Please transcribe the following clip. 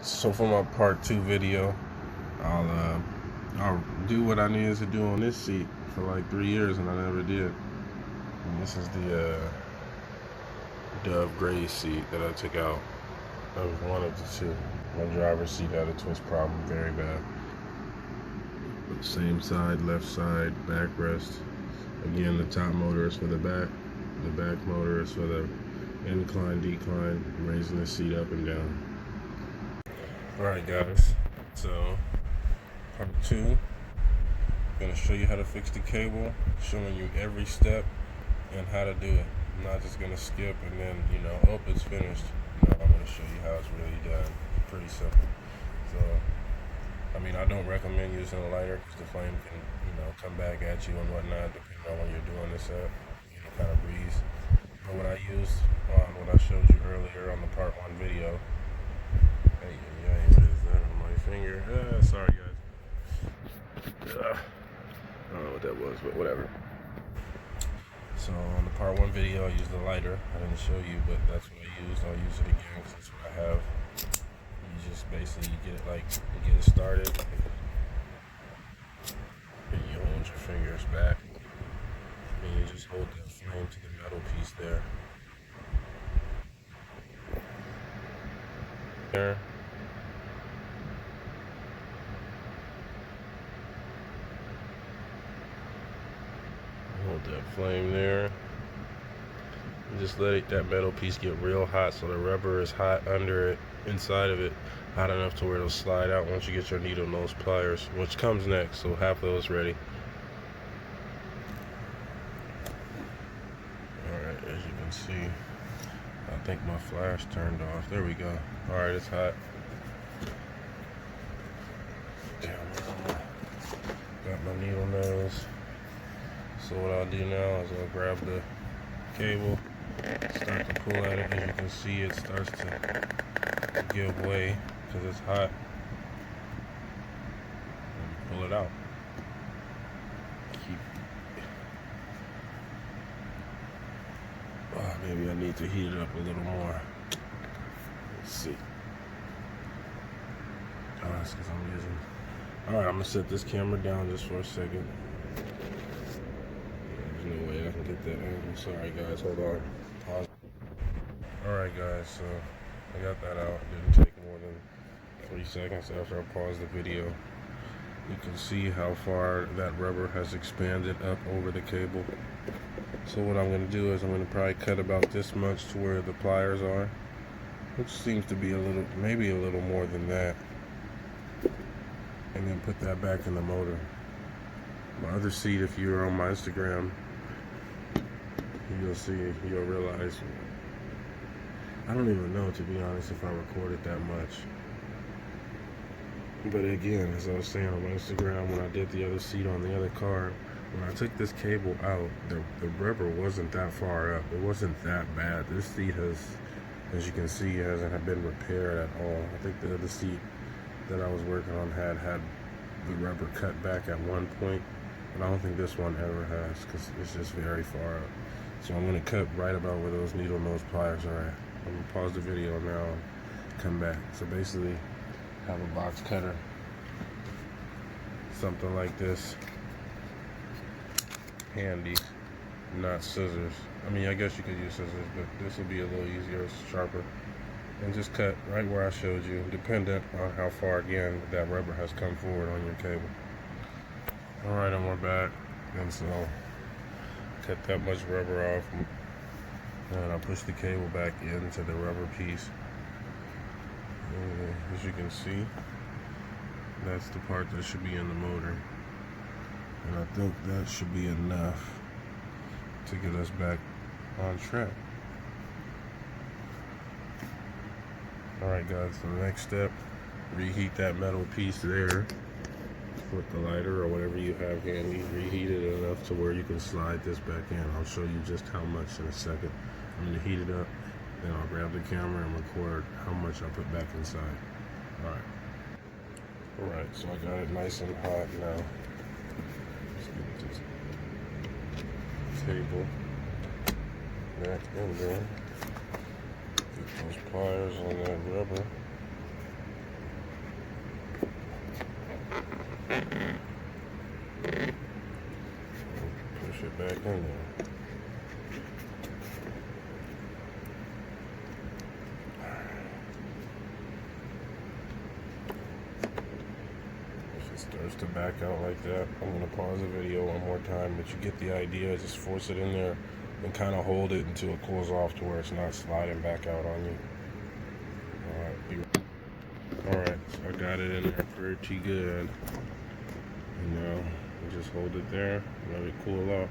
So for my part 2 video, I'll do what I needed to do on this seat for like 3 years and I never did. And this is the Dove gray seat that I took out. That was one of the two. My driver's seat had a twist problem, very bad. Same side, left side, backrest. Again, the top motor is for the back. The back motor is for the incline, decline, raising the seat up and down. Alright guys, so part 2, I'm going to show you how to fix the cable, showing you every step and how to do it. I'm not just going to skip and then, oh, it's finished. No, I'm going to show you how it's really done. Pretty simple. So, I don't recommend using a lighter because the flame can, come back at you and whatnot, depending on when you're doing this at. Kind of breeze. But what I used on what I showed you earlier on the part 1 video. Hey, what is that on my finger? Sorry guys. I don't know what that was, but whatever. So on the part 1 video, I used the lighter. I didn't show you, but that's what I used. I'll use it again because that's what I have. You just basically get it started. And you hold your fingers back. And you just hold that flame to the metal piece there. There. Hold that flame there. And just let that metal piece get real hot so the rubber is hot under it, inside of it, hot enough to where it'll slide out once you get your needle nose pliers, which comes next, so have those ready. Alright, as you can see, I think my flash turned off. There we go. Alright, it's hot. Got my needle nose. So what I'll do now is I'll grab the cable, start to pull at it. As you can see, it starts to give way because it's hot. And pull it out. Maybe I need to heat it up a little more. Let's see. Oh, that's because I'm using. Alright, I'm going to set this camera down just for a second. There's no way I can get that angle. Sorry guys, hold on. Pause. Alright guys, so I got that out. It didn't take more than 3 seconds after I paused the video. You can see how far that rubber has expanded up over the cable. So what I'm going to do is I'm going to probably cut about this much to where the pliers are, which seems to be maybe a little more than that, and then put that back in the motor. My other seat, if you're on my Instagram, you'll realize, I don't even know, to be honest, if I recorded that much. But again, as I was saying on my Instagram, when I did the other seat on the other car, when I took this cable out, the rubber wasn't that far up. It wasn't that bad. This seat has, as you can see, hasn't been repaired at all. I think the other seat that I was working on had the rubber cut back at one point, but I don't think this one ever has because it's just very far up. So I'm going to cut right about where those needle nose pliers are at. I'm going to pause the video now and come back. So basically, have a box cutter, something like this, handy, not scissors. I guess you could use scissors, but this will be a little easier, it's sharper. And just cut right where I showed you, dependent on how far, again, that rubber has come forward on your cable. Alright, and we're back. And so, cut that much rubber off, and I push the cable back into the rubber piece. And as you can see, that's the part that should be in the motor. And I think that should be enough to get us back on track. Alright guys, so the next step, reheat that metal piece there with the lighter or whatever you have handy. Reheat it enough to where you can slide this back in. I'll show you just how much in a second. I'm going to heat it up, then I'll grab the camera and record how much I put back inside. Alright, so I got it nice and hot now. Let's get this table back in there. Get those pliers on that rubber. Push it back in there. If it starts to back out like that, I'm going to pause the video one more time, but you get the idea. Just force it in there and kind of hold it until it cools off to where it's not sliding back out on you. Alright, so I got it in there pretty good. And now, just hold it there, let it cool off.